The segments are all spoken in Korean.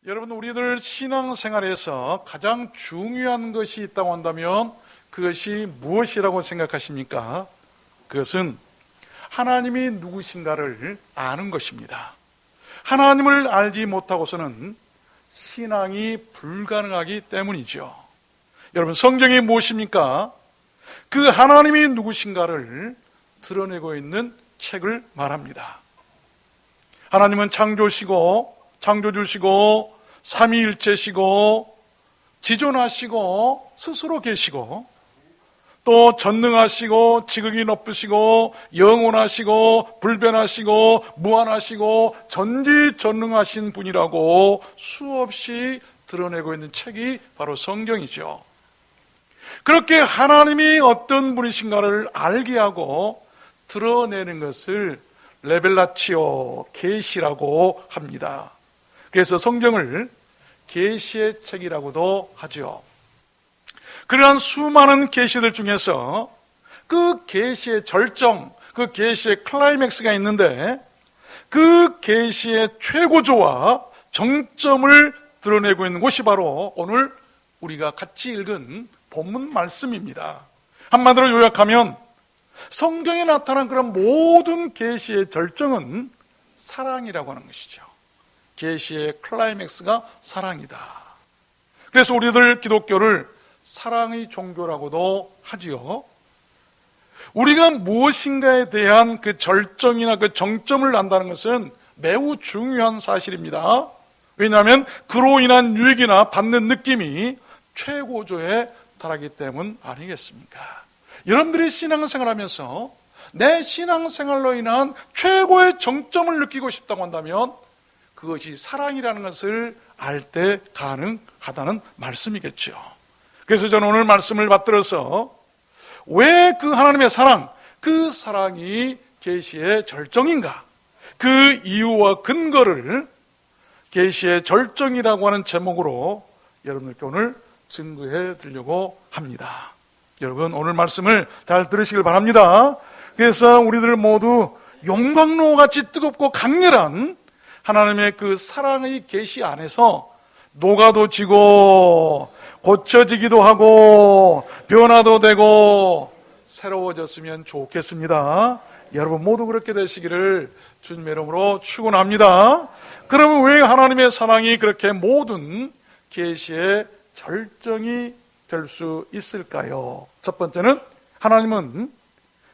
여러분, 우리들 신앙생활에서 가장 중요한 것이 있다고 한다면 그것이 무엇이라고 생각하십니까? 그것은 하나님이 누구신가를 아는 것입니다. 하나님을 알지 못하고서는 신앙이 불가능하기 때문이죠. 여러분, 성경이 무엇입니까? 그 하나님이 누구신가를 드러내고 있는 책을 말합니다. 하나님은 창조주시고 삼위일체시고 지존하시고 스스로 계시고 또 전능하시고 지극히 높으시고 영원하시고 불변하시고 무한하시고 전지전능하신 분이라고 수없이 드러내고 있는 책이 바로 성경이죠. 그렇게 하나님이 어떤 분이신가를 알게 하고 드러내는 것을 레벨라치오, 계시라고 합니다. 그래서 성경을 계시의 책이라고도 하죠. 그러한 수많은 계시들 중에서 그 계시의 절정, 그 계시의 클라이맥스가 있는데 그 계시의 최고조와 정점을 드러내고 있는 곳이 바로 오늘 우리가 같이 읽은 본문 말씀입니다. 한마디로 요약하면 성경에 나타난 그런 모든 계시의 절정은 사랑이라고 하는 것이죠. 계시의 클라이맥스가 사랑이다. 그래서 우리들 기독교를 사랑의 종교라고도 하지요. 우리가 무엇인가에 대한 그 절정이나 그 정점을 안다는 것은 매우 중요한 사실입니다. 왜냐하면 그로 인한 유익이나 받는 느낌이 최고조에 달하기 때문 아니겠습니까? 여러분들이 신앙생활 하면서 내 신앙생활로 인한 최고의 정점을 느끼고 싶다고 한다면 그것이 사랑이라는 것을 알 때 가능하다는 말씀이겠죠. 그래서 저는 오늘 말씀을 받들어서 왜 그 하나님의 사랑, 그 사랑이 계시의 절정인가, 그 이유와 근거를 계시의 절정이라고 하는 제목으로 여러분들께 오늘 증거해 드리려고 합니다. 여러분, 오늘 말씀을 잘 들으시길 바랍니다. 그래서 우리들 모두 용광로같이 뜨겁고 강렬한 하나님의 그 사랑의 계시 안에서 녹아도 지고 고쳐지기도 하고 변화도 되고 새로워졌으면 좋겠습니다. 여러분 모두 그렇게 되시기를 주님의 이름으로 축원합니다. 그러면 왜 하나님의 사랑이 그렇게 모든 계시의 절정이 될 수 있을까요? 첫 번째는 하나님은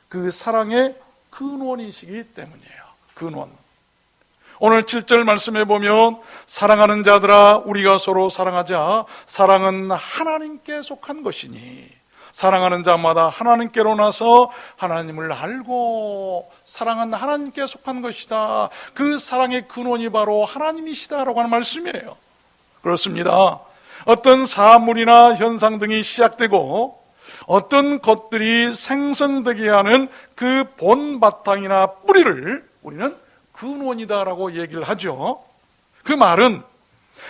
그 사랑의 근원이시기 때문이에요. 근원. 오늘 7절 말씀해 보면 사랑하는 자들아 우리가 서로 사랑하자. 사랑은 하나님께 속한 것이니 사랑하는 자마다 하나님께로 나서 하나님을 알고 사랑은 하나님께 속한 것이다. 그 사랑의 근원이 바로 하나님이시다라고 하는 말씀이에요. 그렇습니다. 어떤 사물이나 현상 등이 시작되고 어떤 것들이 생성되게 하는 그 본바탕이나 뿌리를 우리는 근원이다라고 얘기를 하죠. 그 말은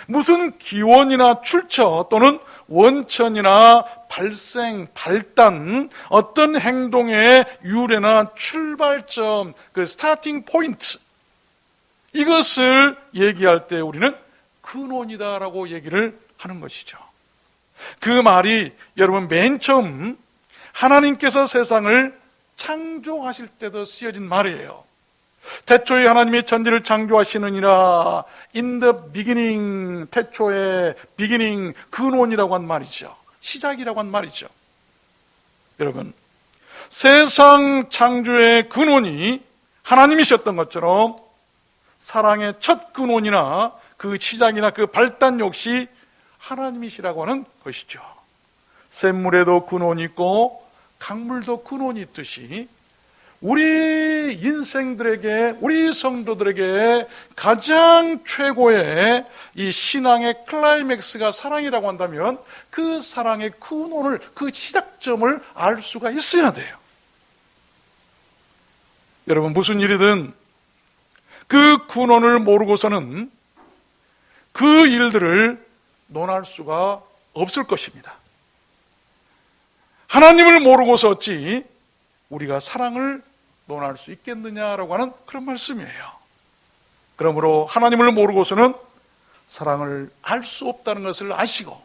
무슨 기원이나 출처 또는 원천이나 발생, 발단, 어떤 행동의 유래나 출발점, 그 스타팅 포인트, 이것을 얘기할 때 우리는 근원이다라고 얘기를 하는 것이죠. 그 말이 여러분 맨 처음 하나님께서 세상을 창조하실 때도 쓰여진 말이에요. 태초에 하나님이 천지를 창조하시느니라. In the beginning, 태초에 beginning, 근원이라고 한 말이죠. 시작이라고 한 말이죠. 여러분, 세상 창조의 근원이 하나님이셨던 것처럼 사랑의 첫 근원이나 그 시작이나 그 발단 역시 하나님이시라고 하는 것이죠. 샘물에도 근원이 있고 강물도 근원이 있듯이 우리 인생들에게, 우리 성도들에게 가장 최고의 이 신앙의 클라이맥스가 사랑이라고 한다면 그 사랑의 근원을, 그 시작점을 알 수가 있어야 돼요. 여러분, 무슨 일이든 그 근원을 모르고서는 그 일들을 논할 수가 없을 것입니다. 하나님을 모르고서 어찌 우리가 사랑을 논할 수 있겠느냐라고 하는 그런 말씀이에요. 그러므로 하나님을 모르고서는 사랑을 알 수 없다는 것을 아시고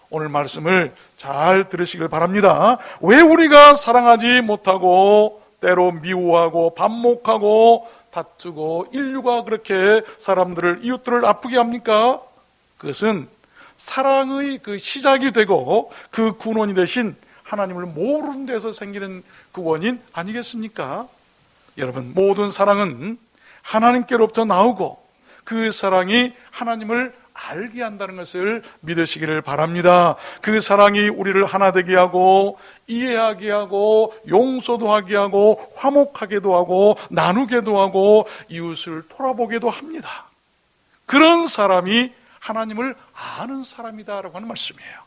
오늘 말씀을 잘 들으시길 바랍니다. 왜 우리가 사랑하지 못하고 때로 미워하고 반목하고 다투고 인류가 그렇게 사람들을, 이웃들을 아프게 합니까? 그것은 사랑의 그 시작이 되고 그 근원이 되신 하나님을 모르는 데서 생기는 그 원인 아니겠습니까? 여러분, 모든 사랑은 하나님께로부터 나오고 그 사랑이 하나님을 알게 한다는 것을 믿으시기를 바랍니다. 그 사랑이 우리를 하나 되게 하고 이해하게 하고 용서도 하게 하고 화목하게도 하고 나누게도 하고 이웃을 돌아보게도 합니다. 그런 사람이 하나님을 아는 사람이다라고 하는 말씀이에요.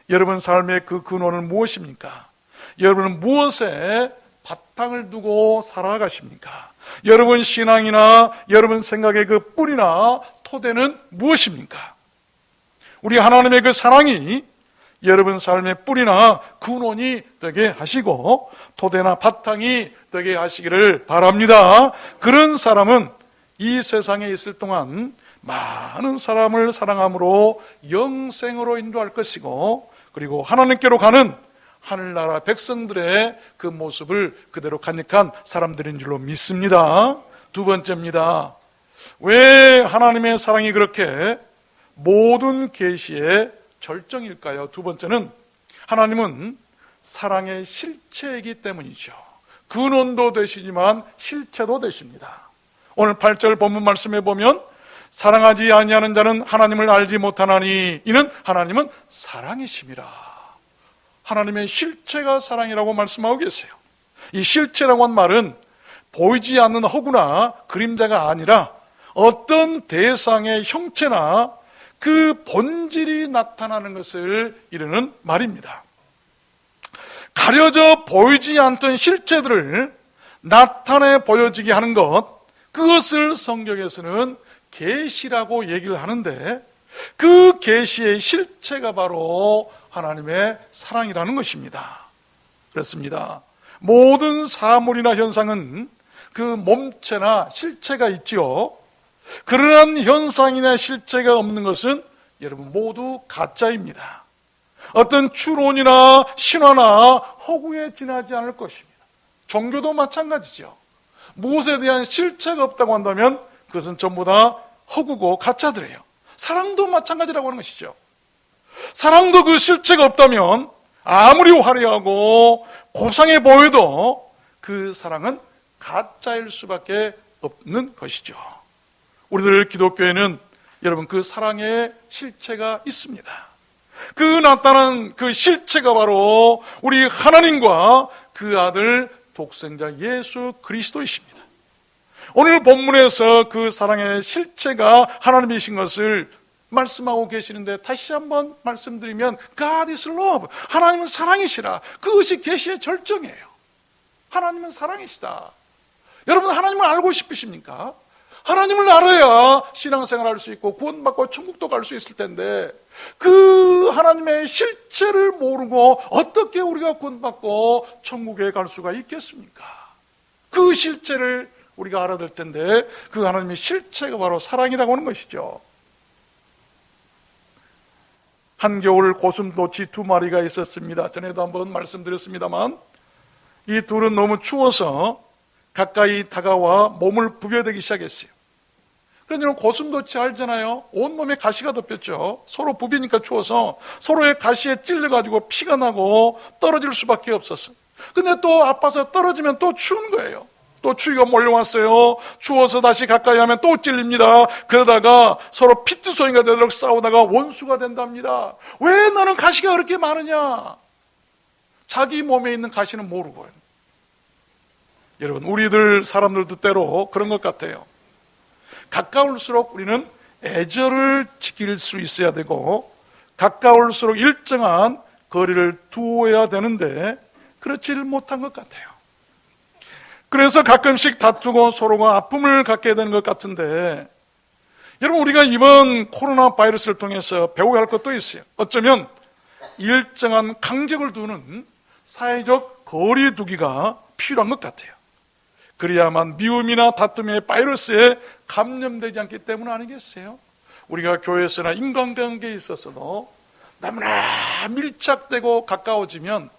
여러분 삶의 그 근원은 무엇입니까? 여러분은 무엇에 바탕을 두고 살아가십니까? 여러분 신앙이나 여러분 생각의 그 뿌리나 토대는 무엇입니까? 우리 하나님의 그 사랑이 여러분 삶의 뿌리나 근원이 되게 하시고 토대나 바탕이 되게 하시기를 바랍니다. 그런 사람은 이 세상에 있을 동안 많은 사람을 사랑함으로 영생으로 인도할 것이고, 그리고 하나님께로 가는 하늘나라 백성들의 그 모습을 그대로 간직한 사람들인 줄로 믿습니다. 두 번째입니다. 왜 하나님의 사랑이 그렇게 모든 계시의 절정일까요? 두 번째는 하나님은 사랑의 실체이기 때문이죠. 근원도 되시지만 실체도 되십니다. 오늘 8절 본문 말씀에 보면 사랑하지 아니하는 자는 하나님을 알지 못하나니 이는 하나님은 사랑이심이라. 하나님의 실체가 사랑이라고 말씀하고 계세요. 이 실체라고 한 말은 보이지 않는 허구나 그림자가 아니라 어떤 대상의 형체나 그 본질이 나타나는 것을 이르는 말입니다. 가려져 보이지 않던 실체들을 나타내 보여지게 하는 것, 그것을 성경에서는 계시라고 얘기를 하는데, 그 계시의 실체가 바로 하나님의 사랑이라는 것입니다. 그렇습니다. 모든 사물이나 현상은 그 몸체나 실체가 있지요. 그러한 현상이나 실체가 없는 것은 여러분 모두 가짜입니다. 어떤 추론이나 신화나 허구에 지나지 않을 것입니다. 종교도 마찬가지죠. 무엇에 대한 실체가 없다고 한다면 그것은 전부 다 허구고 가짜들이에요. 사랑도 마찬가지라고 하는 것이죠. 사랑도 그 실체가 없다면 아무리 화려하고 고상해 보여도 그 사랑은 가짜일 수밖에 없는 것이죠. 우리들 기독교에는 여러분 그 사랑의 실체가 있습니다. 그 나타난 그 실체가 바로 우리 하나님과 그 아들 독생자 예수 그리스도이십니다. 오늘 본문에서 그 사랑의 실체가 하나님이신 것을 말씀하고 계시는데, 다시 한번 말씀드리면 God is love. 하나님은 사랑이시라. 그것이 계시의 절정이에요. 하나님은 사랑이시다. 여러분 하나님을 알고 싶으십니까? 하나님을 알아야 신앙생활 할 수 있고 구원받고 천국도 갈 수 있을 텐데, 그 하나님의 실체를 모르고 어떻게 우리가 구원받고 천국에 갈 수가 있겠습니까? 그 실체를 우리가 알아야 될 텐데, 그 하나님의 실체가 바로 사랑이라고 하는 것이죠. 한겨울 고슴도치 2마리가 있었습니다. 전에도 한번 말씀드렸습니다만, 이 둘은 너무 추워서 가까이 다가와 몸을 부벼대기 시작했어요. 그러니까 고슴도치 알잖아요. 온몸에 가시가 덮였죠. 서로 부비니까 추워서 서로의 가시에 찔려가지고 피가 나고 떨어질 수밖에 없었어요. 근데 또 아파서 떨어지면 또 추운 거예요. 또 추위가 몰려왔어요. 추워서 다시 가까이 하면 또 찔립니다. 그러다가 서로 피투성이가 되도록 싸우다가 원수가 된답니다. 왜 너는 가시가 그렇게 많으냐? 자기 몸에 있는 가시는 모르고요. 여러분, 우리들 사람들도 때로 그런 것 같아요. 가까울수록 우리는 애절을 지킬 수 있어야 되고, 가까울수록 일정한 거리를 두어야 되는데 그렇지를 못한 것 같아요. 그래서 가끔씩 다투고 서로가 아픔을 갖게 되는 것 같은데, 여러분 우리가 이번 코로나 바이러스를 통해서 배워야 할 것도 있어요. 어쩌면 일정한 간격을 두는 사회적 거리 두기가 필요한 것 같아요. 그래야만 미움이나 다툼의 바이러스에 감염되지 않기 때문 아니겠어요? 우리가 교회에서나 인간관계에 있어서도 너무나 밀착되고 가까워지면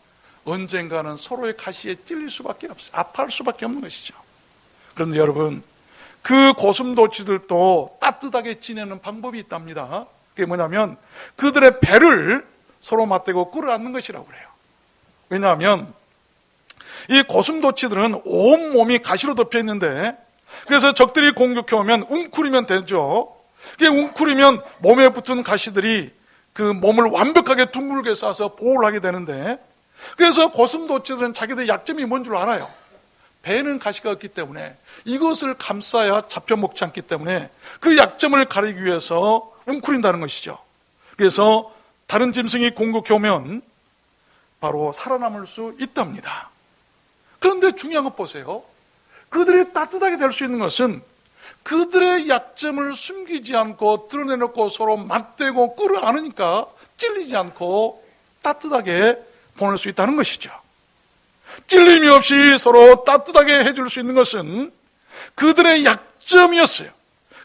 언젠가는 서로의 가시에 찔릴 수밖에 없어요. 아파할 수밖에 없는 것이죠. 그런데 여러분, 그 고슴도치들도 따뜻하게 지내는 방법이 있답니다. 그게 뭐냐면 그들의 배를 서로 맞대고 끌어안는 것이라고 그래요. 왜냐하면 이 고슴도치들은 온몸이 가시로 덮여 있는데, 그래서 적들이 공격해 오면 웅크리면 되죠. 그게 웅크리면 몸에 붙은 가시들이 그 몸을 완벽하게 둥글게 싸서 보호를 하게 되는데, 그래서 고슴도치들은 자기들 약점이 뭔 줄 알아요. 배에는 가시가 없기 때문에 이것을 감싸야 잡혀먹지 않기 때문에 그 약점을 가리기 위해서 웅크린다는 것이죠. 그래서 다른 짐승이 공격해 오면 바로 살아남을 수 있답니다. 그런데 중요한 것 보세요. 그들이 따뜻하게 될 수 있는 것은 그들의 약점을 숨기지 않고 드러내놓고 서로 맞대고 끌어안으니까 찔리지 않고 따뜻하게 보낼 수 있다는 것이죠. 찔림이 없이 서로 따뜻하게 해줄 수 있는 것은 그들의 약점이었어요.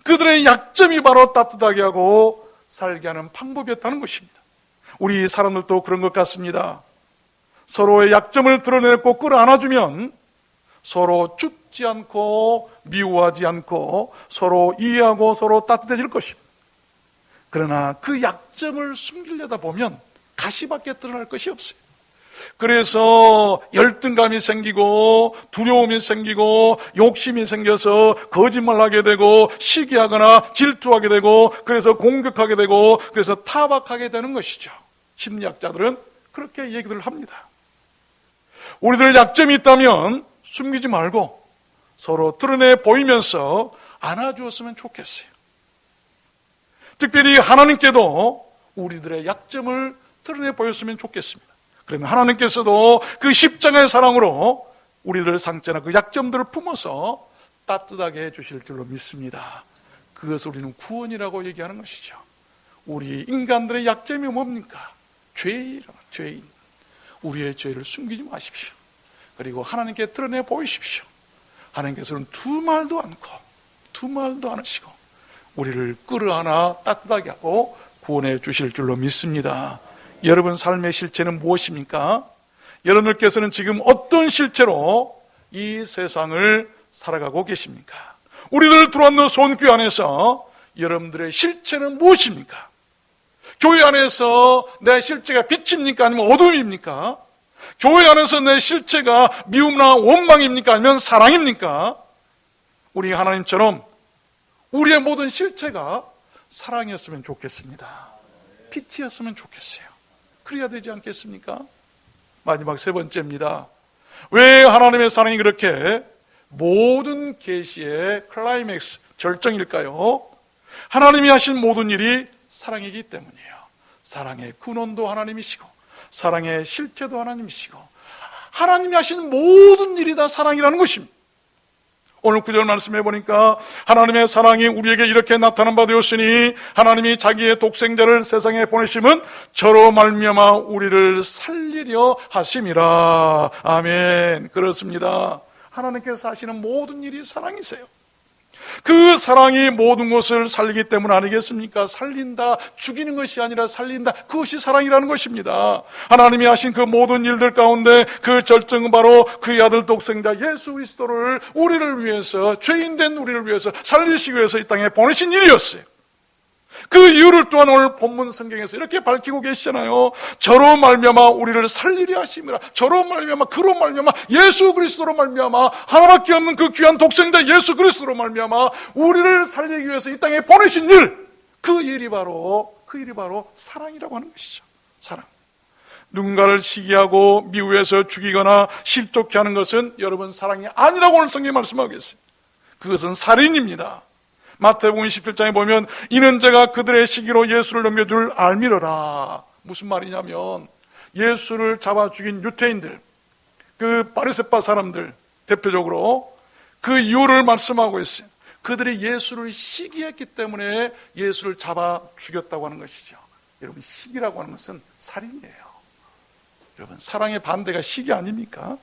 그들의 약점이 바로 따뜻하게 하고 살게 하는 방법이었다는 것입니다. 우리 사람들도 그런 것 같습니다. 서로의 약점을 드러내고 끌어안아주면 서로 죽지 않고 미워하지 않고 서로 이해하고 서로 따뜻해질 것입니다. 그러나 그 약점을 숨기려다 보면 가시밖에 드러날 것이 없어요. 그래서 열등감이 생기고 두려움이 생기고 욕심이 생겨서 거짓말하게 되고 시기하거나 질투하게 되고 그래서 공격하게 되고 그래서 타박하게 되는 것이죠. 심리학자들은 그렇게 얘기를 합니다. 우리들 약점이 있다면 숨기지 말고 서로 드러내 보이면서 안아주었으면 좋겠어요. 특별히 하나님께도 우리들의 약점을 드러내 보였으면 좋겠습니다. 그러면 하나님께서도 그 십자가의 사랑으로 우리들 상처나 그 약점들을 품어서 따뜻하게 해주실 줄로 믿습니다. 그것을 우리는 구원이라고 얘기하는 것이죠. 우리 인간들의 약점이 뭡니까? 죄인. 우리의 죄를 숨기지 마십시오. 그리고 하나님께 드러내 보이십시오. 하나님께서는 두 말도 않으시고 우리를 끌어안아 따뜻하게 하고 구원해 주실 줄로 믿습니다. 여러분 삶의 실체는 무엇입니까? 여러분들께서는 지금 어떤 실체로 이 세상을 살아가고 계십니까? 우리들 들어왔는 손교회 안에서 여러분들의 실체는 무엇입니까? 교회 안에서 내 실체가 빛입니까? 아니면 어둠입니까? 교회 안에서 내 실체가 미움이나 원망입니까? 아니면 사랑입니까? 우리 하나님처럼 우리의 모든 실체가 사랑이었으면 좋겠습니다. 빛이었으면 좋겠어요. 그래야 되지 않겠습니까? 마지막 세 번째입니다. 왜 하나님의 사랑이 그렇게 모든 계시의 클라이맥스, 절정일까요? 하나님이 하신 모든 일이 사랑이기 때문이에요. 사랑의 근원도 하나님이시고 사랑의 실체도 하나님이시고 하나님이 하신 모든 일이 다 사랑이라는 것입니다. 오늘 9절 말씀해 보니까 하나님의 사랑이 우리에게 이렇게 나타난 바 되었으니 하나님이 자기의 독생자를 세상에 보내심은 저로 말미암아 우리를 살리려 하심이라. 아멘. 그렇습니다. 하나님께서 하시는 모든 일이 사랑이세요. 그 사랑이 모든 것을 살리기 때문 아니겠습니까? 살린다, 죽이는 것이 아니라 살린다. 그것이 사랑이라는 것입니다. 하나님이 하신 그 모든 일들 가운데 그 절정은 바로 그의 아들 독생자 예수 그리스도를 우리를 위해서, 죄인된 우리를 위해서 살리시기 위해서 이 땅에 보내신 일이었어요. 그 이유를 또한 오늘 본문 성경에서 이렇게 밝히고 계시잖아요. 저로 말미암아 우리를 살리려 하심이라. 저로 말미암아, 그로 말미암아, 예수 그리스도로 말미암아, 하나밖에 없는 그 귀한 독생자 예수 그리스도로 말미암아 우리를 살리기 위해서 이 땅에 보내신 일, 그 일이 바로 사랑이라고 하는 것이죠. 사랑. 누군가를 시기하고 미워해서 죽이거나 실족케 하는 것은 여러분 사랑이 아니라고 오늘 성경이 말씀하고 계세요. 그것은 살인입니다. 마태복음 17장에 보면 이는 제가 그들의 시기로 예수를 넘겨줄 알미러라. 무슨 말이냐면 예수를 잡아 죽인 유태인들, 그 바리새파 사람들 대표적으로 그 이유를 말씀하고 있어요. 그들이 예수를 시기했기 때문에 예수를 잡아 죽였다고 하는 것이죠. 여러분, 시기라고 하는 것은 살인이에요. 여러분, 사랑의 반대가 시기 아닙니까?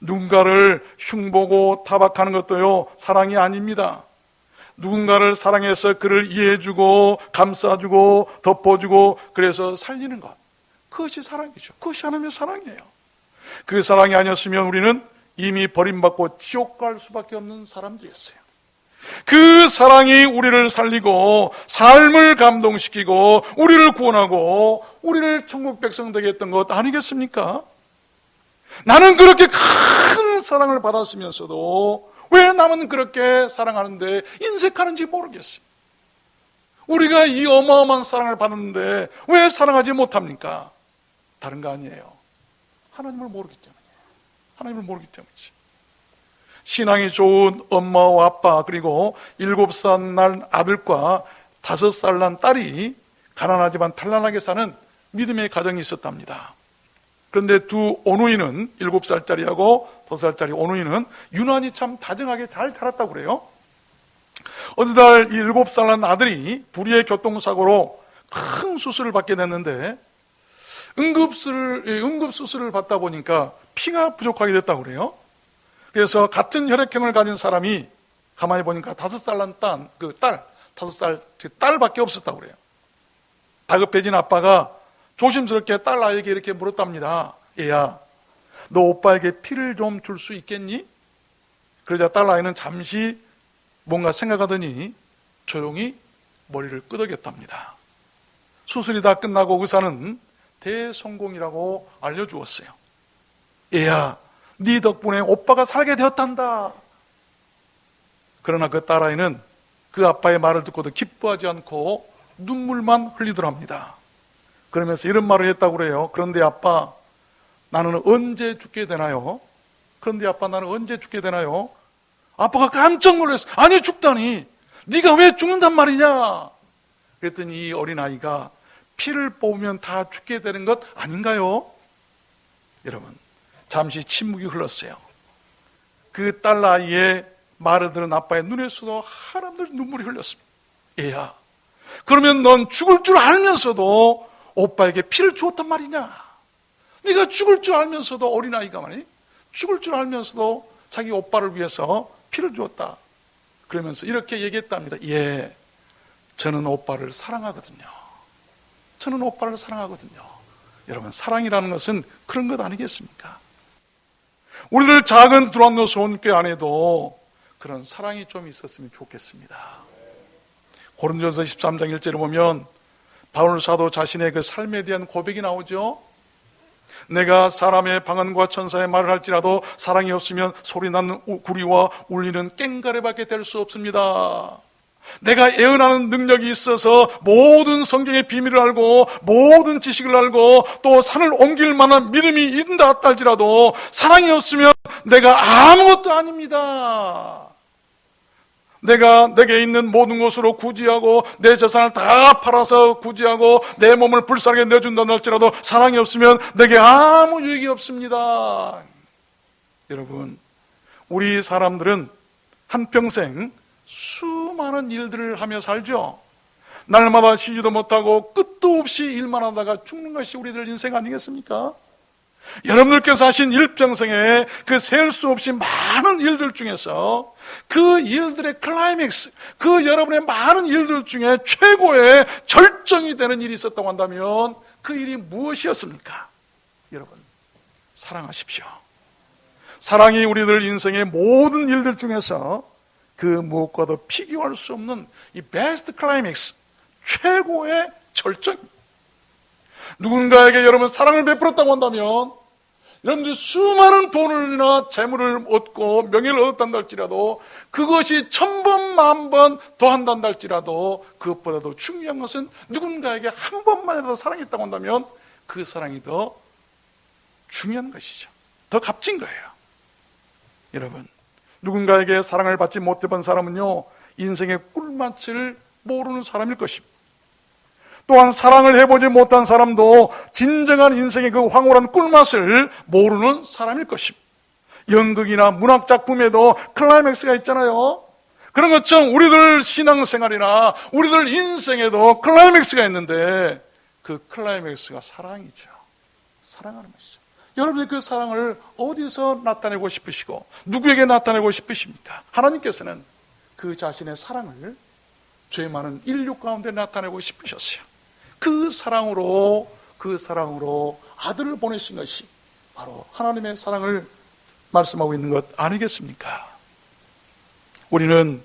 누군가를 흉보고 타박하는 것도요, 사랑이 아닙니다. 누군가를 사랑해서 그를 이해해주고 감싸주고 덮어주고 그래서 살리는 것, 그것이 사랑이죠. 그것이 하나님의 사랑이에요. 그 사랑이 아니었으면 우리는 이미 버림받고 지옥 갈 수밖에 없는 사람들이었어요. 그 사랑이 우리를 살리고 삶을 감동시키고 우리를 구원하고 우리를 천국 백성 되게 했던 것 아니겠습니까? 나는 그렇게 큰 사랑을 받았으면서도 왜 남은 그렇게 사랑하는데 인색하는지 모르겠어요. 우리가 이 어마어마한 사랑을 받았는데 왜 사랑하지 못합니까? 다른 거 아니에요. 하나님을 모르기 때문이에요. 하나님을 모르기 때문이죠. 신앙이 좋은 엄마와 아빠 그리고 7살 난 아들과 5살 난 딸이 가난하지만 단란하게 사는 믿음의 가정이 있었답니다. 그런데 두 오누이는 7살짜리하고 5살짜리 오누이는 유난히 참 다정하게 잘 자랐다고 그래요. 어느 날 7살 난 아들이 불의의 교통사고로 큰 수술을 받게 됐는데 응급수술을 받다 보니까 피가 부족하게 됐다고 그래요. 그래서 같은 혈액형을 가진 사람이 가만히 보니까 5살 난 딸, 5살 딸밖에 없었다고 그래요. 다급해진 아빠가 조심스럽게 딸 아이에게 이렇게 물었답니다. 얘야, 너 오빠에게 피를 좀 줄 수 있겠니? 그러자 딸 아이는 잠시 뭔가 생각하더니 조용히 머리를 끄덕였답니다. 수술이 다 끝나고 의사는 대성공이라고 알려주었어요. 얘야, 네 덕분에 오빠가 살게 되었단다. 그러나 그 딸아이는 그 아빠의 말을 듣고도 기뻐하지 않고 눈물만 흘리더랍니다. 그러면서 이런 말을 했다고 그래요. 그런데 아빠, 나는 언제 죽게 되나요? 그런데 아빠, 나는 언제 죽게 되나요? 아빠가 깜짝 놀랐어요. 아니, 죽다니. 네가 왜 죽는단 말이냐? 그랬더니 이 어린아이가 피를 뽑으면 다 죽게 되는 것 아닌가요? 여러분, 잠시 침묵이 흘렀어요. 그 딸아이의 말을 들은 아빠의 눈에서도 하나둘 눈물이 흘렸습니다. 얘야, 그러면 넌 죽을 줄 알면서도 오빠에게 피를 주었단 말이냐? 네가 죽을 줄 알면서도, 어린아이가 말이야, 죽을 줄 알면서도 자기 오빠를 위해서 피를 주었다. 그러면서 이렇게 얘기했답니다. 예, 저는 오빠를 사랑하거든요. 저는 오빠를 사랑하거든요. 여러분, 사랑이라는 것은 그런 것 아니겠습니까? 우리들 작은 두란노 소원교회 안에도 그런 사랑이 좀 있었으면 좋겠습니다. 고린도전서 13장 1절에 보면 바울 사도 자신의 그 삶에 대한 고백이 나오죠. 내가 사람의 방언과 천사의 말을 할지라도 사랑이 없으면 소리나는 구리와 울리는 꽹과리밖에 될 수 없습니다. 내가 예언하는 능력이 있어서 모든 성경의 비밀을 알고 모든 지식을 알고 또 산을 옮길 만한 믿음이 있다 할지라도 사랑이 없으면 내가 아무것도 아닙니다. 내게 있는 모든 것으로 구제하고 내 재산을 다 팔아서 구제하고 내 몸을 불쌍하게 내준다 할지라도 사랑이 없으면 내게 아무 유익이 없습니다. 여러분, 우리 사람들은 한평생 수많은 일들을 하며 살죠. 날마다 쉬지도 못하고 끝도 없이 일만 하다가 죽는 것이 우리들 인생 아니겠습니까? 여러분들께서 하신 일평생에 그 셀 수 없이 많은 일들 중에서 그 일들의 클라이맥스, 그 여러분의 많은 일들 중에 최고의 절정이 되는 일이 있었다고 한다면 그 일이 무엇이었습니까? 여러분, 사랑하십시오. 사랑이 우리들 인생의 모든 일들 중에서 그 무엇과도 비교할 수 없는 이 베스트 클라이맥스, 최고의 절정입니다. 누군가에게 여러분 사랑을 베풀었다고 한다면 여러분들이 수많은 돈을이나 재물을 얻고 명예를 얻었단다 할지라도 그것이 1000번 만번 더한단다 할지라도 그것보다도 중요한 것은 누군가에게 한 번만이라도 사랑했다고 한다면 그 사랑이 더 중요한 것이죠. 더 값진 거예요. 여러분, 누군가에게 사랑을 받지 못해본 사람은요 인생의 꿀맛을 모르는 사람일 것입니다. 또한 사랑을 해보지 못한 사람도 진정한 인생의 그 황홀한 꿀맛을 모르는 사람일 것입니다. 연극이나 문학작품에도 클라이맥스가 있잖아요. 그런 것처럼 우리들 신앙생활이나 우리들 인생에도 클라이맥스가 있는데 그 클라이맥스가 사랑이죠. 사랑하는 것이죠. 여러분이 그 사랑을 어디서 나타내고 싶으시고 누구에게 나타내고 싶으십니까? 하나님께서는 그 자신의 사랑을 죄 많은 인류 가운데 나타내고 싶으셨어요. 그 사랑으로 아들을 보내신 것이 바로 하나님의 사랑을 말씀하고 있는 것 아니겠습니까? 우리는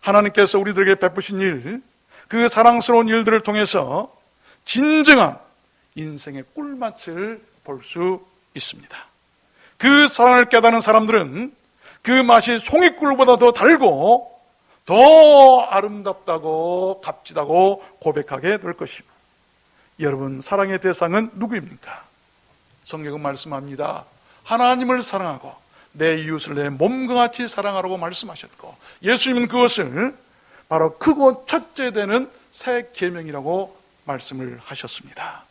하나님께서 우리들에게 베푸신 일, 그 사랑스러운 일들을 통해서 진정한 인생의 꿀맛을 볼 수 있습니다. 그 사랑을 깨닫는 사람들은 그 맛이 송이꿀보다 더 달고 더 아름답다고 값지다고 고백하게 될 것입니다. 여러분, 사랑의 대상은 누구입니까? 성경은 말씀합니다. 하나님을 사랑하고 내 이웃을 내 몸과 같이 사랑하라고 말씀하셨고, 예수님은 그것을 바로 크고 첫째 되는 새 계명이라고 말씀을 하셨습니다.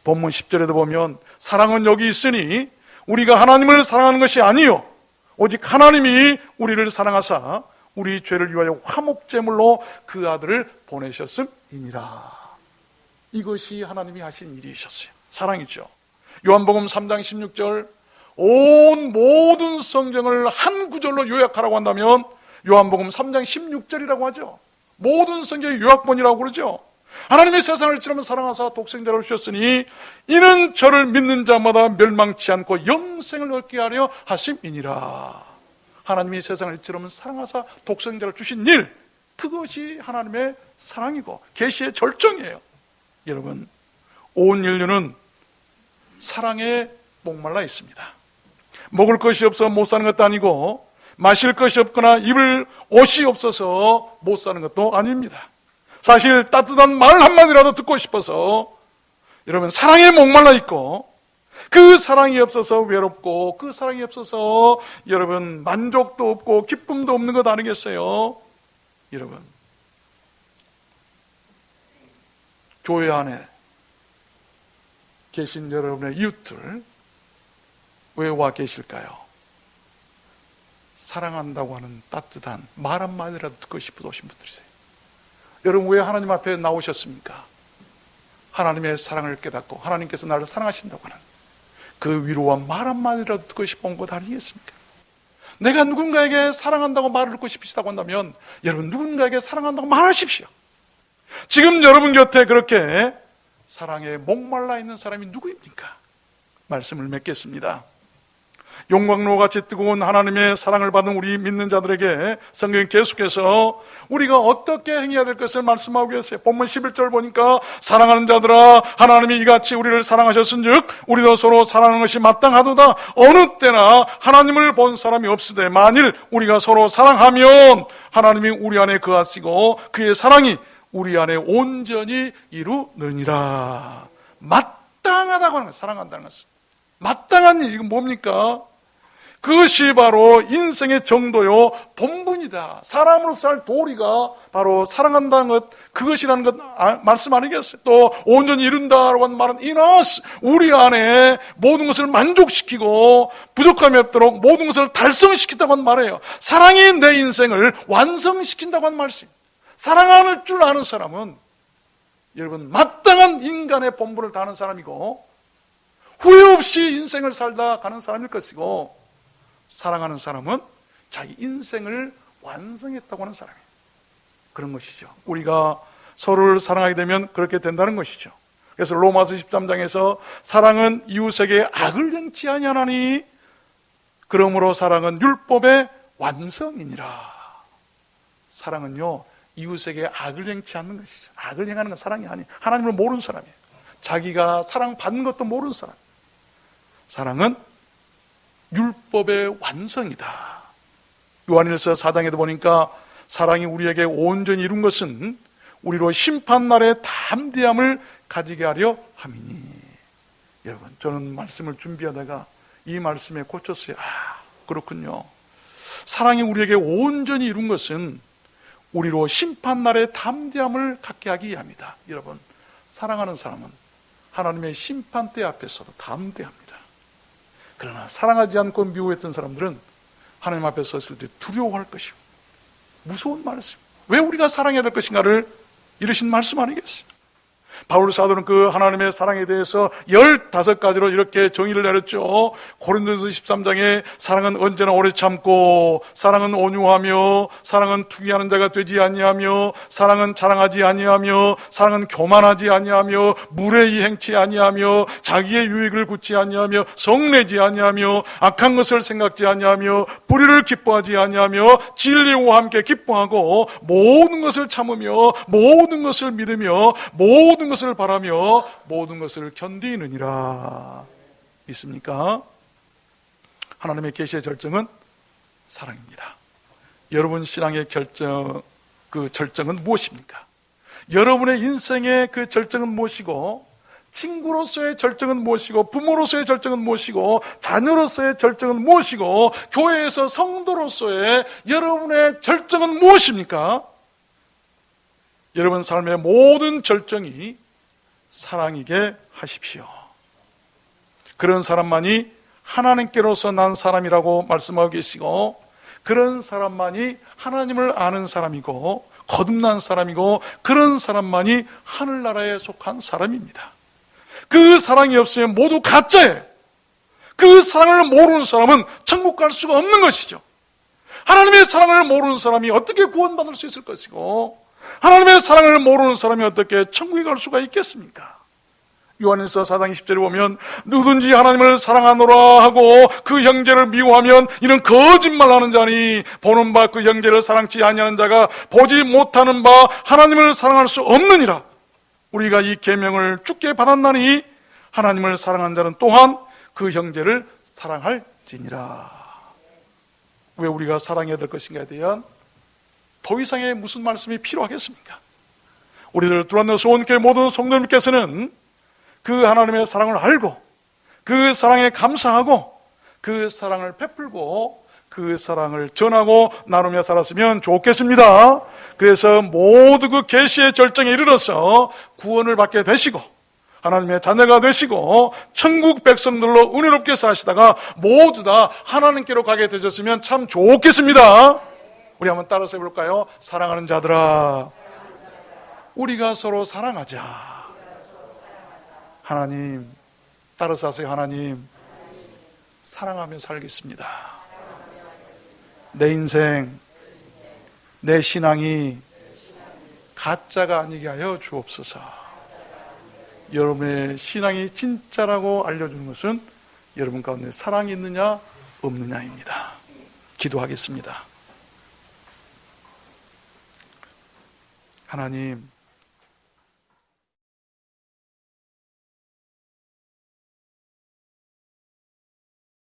본문 10절에도 보면 사랑은 여기 있으니 우리가 하나님을 사랑하는 것이 아니요 오직 하나님이 우리를 사랑하사 우리 죄를 위하여 화목제물로 그 아들을 보내셨음이니라. 이것이 하나님이 하신 일이셨어요. 사랑이죠. 요한복음 3장 16절, 온 모든 성경을 한 구절로 요약하라고 한다면 요한복음 3장 16절이라고 하죠. 모든 성경의 요약본이라고 그러죠. 하나님이 세상을 이처럼 사랑하사 독생자를 주셨으니 이는 저를 믿는 자마다 멸망치 않고 영생을 얻게 하려 하심이니라. 하나님이 세상을 이처럼 사랑하사 독생자를 주신 일, 그것이 하나님의 사랑이고 계시의 절정이에요. 여러분, 온 인류는 사랑에 목말라 있습니다. 먹을 것이 없어 못 사는 것도 아니고 마실 것이 없거나 입을 옷이 없어서 못 사는 것도 아닙니다. 사실 따뜻한 말 한마디라도 듣고 싶어서 여러분 사랑에 목말라 있고, 그 사랑이 없어서 외롭고, 그 사랑이 없어서 여러분 만족도 없고 기쁨도 없는 것 아니겠어요? 여러분, 교회 안에 계신 여러분의 이웃들 왜 와 계실까요? 사랑한다고 하는 따뜻한 말 한마디라도 듣고 싶어서 오신 분들이세요. 여러분, 왜 하나님 앞에 나오셨습니까? 하나님의 사랑을 깨닫고 하나님께서 나를 사랑하신다고 하는 그 위로와 말 한마디라도 듣고 싶어 온 것 아니겠습니까? 내가 누군가에게 사랑한다고 말을 듣고 싶으시다고 한다면 여러분, 누군가에게 사랑한다고 말하십시오. 지금 여러분 곁에 그렇게 사랑에 목말라 있는 사람이 누구입니까? 말씀을 맺겠습니다. 용광로 같이 뜨거운 하나님의 사랑을 받은 우리 믿는 자들에게 성경이 계속해서 우리가 어떻게 행해야 될 것을 말씀하고 계세요. 본문 11절 보니까 사랑하는 자들아 하나님이 이같이 우리를 사랑하셨은즉 우리도 서로 사랑하는 것이 마땅하도다. 어느 때나 하나님을 본 사람이 없으되 만일 우리가 서로 사랑하면 하나님이 우리 안에 거하시고 그의 사랑이 우리 안에 온전히 이루느니라. 마땅하다고 하는 것, 사랑한다는 것은 마땅한 일, 이건 뭡니까? 그것이 바로 인생의 정도요 본분이다. 사람으로서 살 도리가 바로 사랑한다는 것, 그것이라는 것 말씀 아니겠어요? 또 온전히 이룬다라고 하는 말은 이너스, 우리 안에 모든 것을 만족시키고 부족함이 없도록 모든 것을 달성시킨다고 하는 말이에요. 사랑이 내 인생을 완성시킨다고 하는 말씀. 사랑할 줄 아는 사람은 여러분 마땅한 인간의 본분을 다하는 사람이고 후회 없이 인생을 살다 가는 사람일 것이고, 사랑하는 사람은 자기 인생을 완성했다고 하는 사람이에요. 그런 것이죠. 우리가 서로를 사랑하게 되면 그렇게 된다는 것이죠. 그래서 로마서 13장에서 사랑은 이웃에게 악을 행치 아니하나니 그러므로 사랑은 율법의 완성이니라. 사랑은요 이웃에게 악을 행치 않는 것이죠. 악을 행하는 건 사랑이 아니에요. 하나님을 모르는 사람이에요. 자기가 사랑받는 것도 모르는 사람. 사랑은 율법의 완성이다. 요한일서 4장에도 보니까 사랑이 우리에게 온전히 이룬 것은 우리로 심판날의 담대함을 가지게 하려 함이니. 여러분, 저는 말씀을 준비하다가 이 말씀에 꽂혔어요. 그렇군요. 사랑이 우리에게 온전히 이룬 것은 우리로 심판날의 담대함을 갖게 하기 위함이다. 여러분, 사랑하는 사람은 하나님의 심판대 앞에서도 담대합니다. 그러나 사랑하지 않고 미워했던 사람들은 하나님 앞에 섰을 때 두려워할 것이고 무서운 말씀. 왜 우리가 사랑해야 될 것인가를 이르신 말씀 아니겠어요? 바울 사도는 그 하나님의 사랑에 대해서 15가지로 이렇게 정의를 내렸죠. 고린도전서 13장에 사랑은 언제나 오래 참고, 사랑은 온유하며, 사랑은 투기하는 자가 되지 아니하며, 사랑은 자랑하지 아니하며, 사랑은 교만하지 아니하며, 무례히 행치 아니하며, 자기의 유익을 굳지 아니하며, 성내지 아니하며, 악한 것을 생각지 아니하며, 불의를 기뻐하지 아니하며, 진리와 함께 기뻐하고, 모든 것을 참으며, 모든 것을 믿으며, 모든 것을 바라며 모든 것을 견디느니라. 있습니까? 하나님의 계시의 절정은 사랑입니다. 여러분 신앙의 그 절정은 무엇입니까? 여러분의 인생의 그 절정은 무엇이고, 친구로서의 절정은 무엇이고, 부모로서의 절정은 무엇이고, 자녀로서의 절정은 무엇이고, 교회에서 성도로서의 여러분의 절정은 무엇입니까? 여러분 삶의 모든 절정이 사랑이게 하십시오. 그런 사람만이 하나님께로서 난 사람이라고 말씀하고 계시고, 그런 사람만이 하나님을 아는 사람이고 거듭난 사람이고, 그런 사람만이 하늘나라에 속한 사람입니다. 그 사랑이 없으면 모두 가짜예요. 그 사랑을 모르는 사람은 천국 갈 수가 없는 것이죠. 하나님의 사랑을 모르는 사람이 어떻게 구원받을 수 있을 것이고, 하나님의 사랑을 모르는 사람이 어떻게 천국에 갈 수가 있겠습니까? 요한일서 4장 20절에 보면, 누구든지 하나님을 사랑하노라 하고 그 형제를 미워하면 이는 거짓말하는 자니, 보는 바 그 형제를 사랑치 아니하는 자가 보지 못하는 바 하나님을 사랑할 수 없느니라. 우리가 이 계명을 주께 받았나니 하나님을 사랑하는 자는 또한 그 형제를 사랑할지니라. 왜 우리가 사랑해야 될 것인가에 대한 더 이상의 무슨 말씀이 필요하겠습니까? 우리들 두란노 소원교회 모든 성도님께서는 그 하나님의 사랑을 알고, 그 사랑에 감사하고, 그 사랑을 베풀고, 그 사랑을 전하고 나누며 살았으면 좋겠습니다. 그래서 모두 그 계시의 절정에 이르러서 구원을 받게 되시고, 하나님의 자녀가 되시고, 천국 백성들로 은혜롭게 사시다가 모두 다 하나님께로 가게 되셨으면 참 좋겠습니다. 우리 한번 따라서 해볼까요? 사랑하는 자들아, 우리가 서로 사랑하자. 하나님, 따라서 하세요. 하나님, 사랑하며 살겠습니다. 내 인생, 내 신앙이 가짜가 아니게 하여 주옵소서. 여러분의 신앙이 진짜라고 알려주는 것은 여러분 가운데 사랑이 있느냐 없느냐입니다. 기도하겠습니다. 하나님,